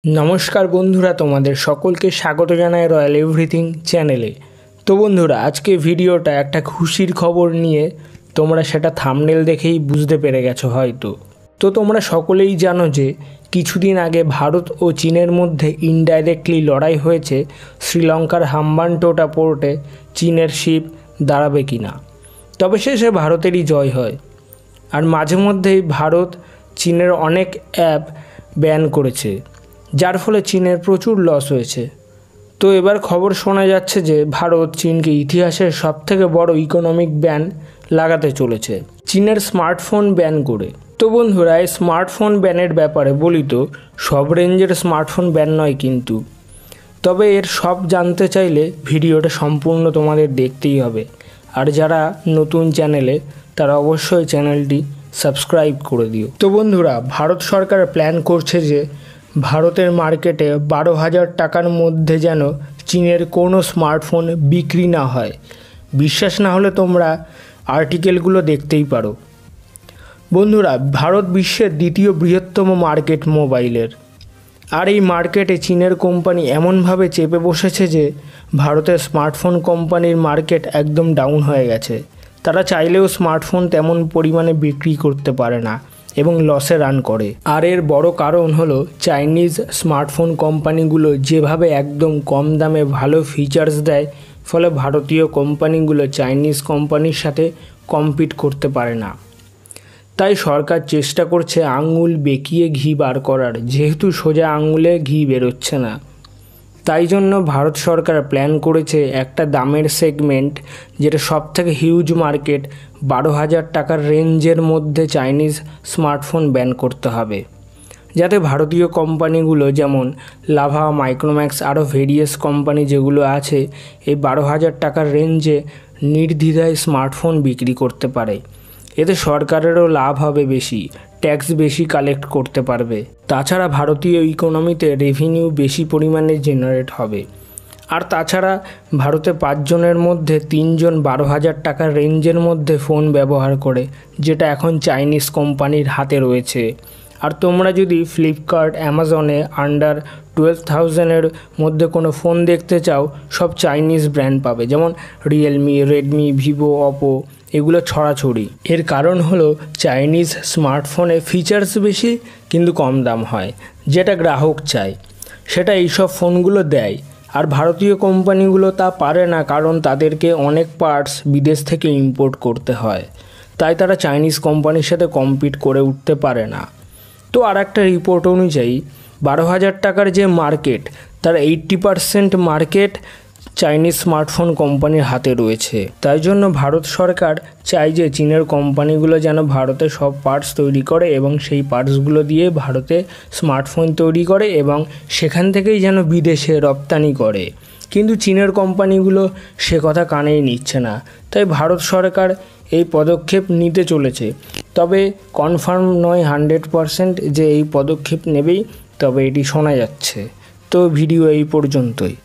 নমস্কার বন্ধুরা, তোমাদের সকলকে স্বাগত জানাই রয়্যাল এভরিথিং চ্যানেলে। তো বন্ধুরা, আজকে ভিডিওটা একটা খুশির খবর নিয়ে। তোমরা সেটা থাম্বনেল দেখেই বুঝতে পেরে গেছো হয়তো। তো তোমরা সকলেই জানো যে কিছুদিন আগে ভারত ও চীনের মধ্যে ইনডাইরেক্টলি লড়াই হয়েছে শ্রীলঙ্কার হাম্বানটোটা পোর্টে চীনের শিপ দাঁড়াবে কিনা। তবে শেষে ভারতেরই জয় হয়। আর মাঝে মধ্যেই ভারত চীনের অনেক অ্যাপ ব্যান করেছে, যার ফলে চীনের প্রচুর লস হয়েছে। তো এবার খবর শোনা যাচ্ছে যে ভারত চীনকে ইতিহাসের সবথেকে বড় ইকোনমিক ব্যান লাগাতে চলেছে, চীনের স্মার্টফোন ব্যান করে। তো বন্ধুরা, এই স্মার্টফোন ব্যানের ব্যাপারে বলি তো, সব রেঞ্জের স্মার্টফোন ব্যান নয় কিন্তু। তবে এর সব জানতে চাইলে ভিডিওটা সম্পূর্ণ তোমাদের দেখতেই হবে। আর যারা নতুন চ্যানেলে, তারা অবশ্যই চ্যানেলটি সাবস্ক্রাইব করে দিও। তো বন্ধুরা, ভারত সরকার প্ল্যান করছে যে ভারতের মার্কেটে 12,000 টাকার মধ্যে যেন চীনের কোনো স্মার্টফোন বিক্রি না হয়। বিশ্বাস না হলে তোমরা আর্টিকেলগুলো দেখতেই পারো। বন্ধুরা, ভারত বিশ্বের দ্বিতীয় বৃহত্তম মার্কেট মোবাইলের। আর এই মার্কেটে চীনের কোম্পানি এমনভাবে চেপে বসেছে যে ভারতের স্মার্টফোন কোম্পানির মার্কেট একদম ডাউন হয়ে গেছে। তারা চাইলেও স্মার্টফোন তেমন পরিমাণে বিক্রি করতে পারে না এবং লসে রান করে। আর এর বড় কারণ হলো চাইনিজ স্মার্টফোন কোম্পানিগুলো যেভাবে একদম কম দামে ভালো ফিচার্স দেয়, ফলে ভারতীয় কোম্পানিগুলো চাইনিজ কোম্পানির সাথে কম্পিট করতে পারে না। তাই সরকার চেষ্টা করছে আঙুল বেঁকিয়ে ঘি বার করার, যেহেতু সোজা আঙুলে ঘি বেরোচ্ছে না। তাই জন্য ভারত সরকার প্ল্যান করেছে একটা দামের সেগমেন্ট, যেটা সবথেকে হিউজ মার্কেট, 12,000 টাকার রেঞ্জের মধ্যে চাইনিজ স্মার্টফোন ব্যান করতে হবে, যাতে ভারতীয় কোম্পানিগুলো যেমন লাভা, মাইক্রোম্যাক্স, আরও ভেরিয়াস কোম্পানি যেগুলো আছে, এই 12,000 টাকার রেঞ্জে নির্দ্বিধায় স্মার্টফোন বিক্রি করতে পারে। এতে সরকারেরও লাভ হবে বেশি, ট্যাক্স বেশি কালেক্ট করতে পারবে। তাছাড়া ভারতীয় ইকোনমিতে রেভিনিউ বেশি পরিমাণে জেনারেট হবে। আর তাছাড়া ভারতে 5 জনের মধ্যে 3 জন 12,000 টাকার রেঞ্জের মধ্যে ফোন ব্যবহার করে, যেটা এখন চাইনিজ কোম্পানির হাতে রয়েছে। আর তোমরা যদি ফ্লিপকার্ট, অ্যামাজনে আন্ডার 12,000-এর মধ্যে কোনো ফোন দেখতে চাও, সব চাইনিজ ব্র্যান্ড পাবে, যেমন রিয়েলমি, রেডমি, ভিভো, অপো, এগুলো ছড়াছড়ি। এর কারণ হলো চাইনিজ স্মার্টফোনে ফিচার্স বেশি কিন্তু কম দাম হয়, যেটা গ্রাহক চায়, সেটা এইসব ফোনগুলো দেয়। আর ভারতীয় কোম্পানিগুলো তা পারে না, কারণ তাদেরকে অনেক পার্টস বিদেশ থেকে ইম্পোর্ট করতে হয়। তাই তারা চাইনিজ কোম্পানির সাথে কম্পিট করে উঠতে পারে না। তো আর একটা রিপোর্ট অনুযায়ী 12,000 টাকার যে মার্কেট, তার 80% মার্কেট চাইনিজ স্মার্টফোন কোম্পানির হাতে রয়েছে। তাই জন্য ভারত সরকার চায় যে চীনের কোম্পানিগুলো যেন ভারতে সব পার্টস তৈরি করে এবং সেই পার্টসগুলো দিয়ে ভারতে স্মার্টফোন তৈরি করে এবং সেখান থেকেই যেন বিদেশে রপ্তানি করে। কিন্তু চীনের কোম্পানিগুলো সে কথা কানেই নিচ্ছে না। তাই ভারত সরকার এই পদক্ষেপ নিতে চলেছে। তবে কনফার্ম নয় 100% যে এই পদক্ষেপ নেবেই, তবে এটি শোনা যাচ্ছে। তো ভিডিও এই পর্যন্তই।